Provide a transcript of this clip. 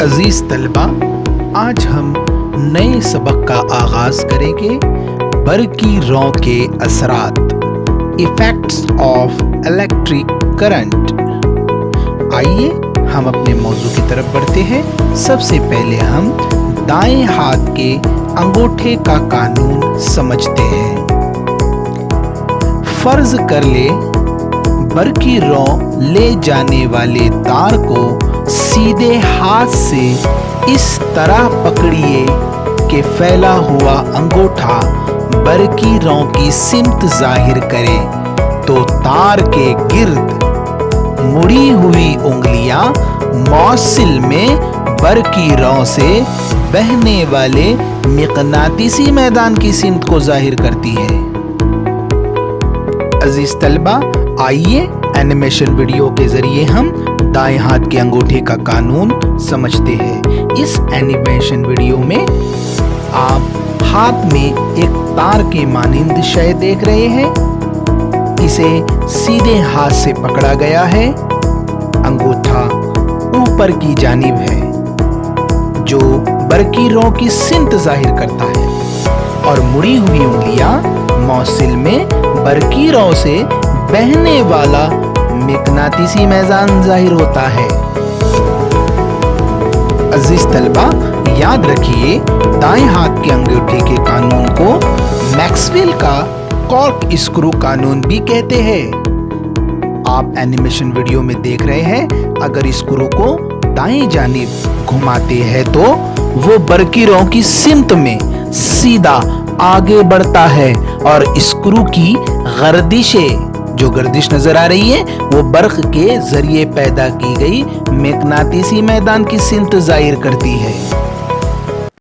अजीज तलबा, आज हम नए सबक का आगाज करेंगे। बरकी रौ के असरात, इफेक्ट्स ऑफ इलेक्ट्रिक करंट। आइए हम अपने मौजू की तरफ बढ़ते हैं। सबसे पहले हम दाएं हाथ के अंगूठे का कानून समझते हैं। फर्ज कर ले बरकी रौ ले जाने वाले तार को सीधे हाथ से इस तरह पकड़िए कि फैला हुआ अंगूठा बरकी रौ की सिमत जाहिर करे, तो तार के गिर्द मुड़ी हुई उंगलियां मौसिल में बरकी रौ से बहने वाले मिकनातीसी मैदान की सिमत को जाहिर करती है। अजीज तलबा, आइए एनिमेशन वीडियो के जरिए हम दाएं हाथ के अंगूठे का कानून समझते हैं। इस एनिमेशन वीडियो में आप हाथ में एक तार के मानिंद शय देख रहे हैं। इसे सीधे हाथ से पकड़ा गया है। अंगूठा ऊपर की जानिब है जो बरकी रौ की सिमत जाहिर करता है, और मुड़ी हुई उंगलियां मौसिल में बरकी रौ से बहने वाला मिकनातीसी मैदान जाहिर होता है। अजीज तलबा, याद रखिए दाएं हाथ के अंगूठे के कानून को मैक्सवेल का कॉर्क स्क्रू कानून भी कहते हैं। आप एनिमेशन वीडियो में देख रहे हैं, अगर स्क्रू को दाएं जानिब घुमाते हैं तो वो बरकी रौ की सिमत में सीधा आगे बढ़ता है, और स्क्रू की गर्दिशें, जो गर्दिश नजर आ रही है, वो बर्क के जरिए पैदा की गई मैग्नेटिसी मैदान की सिमत जाहिर करती है।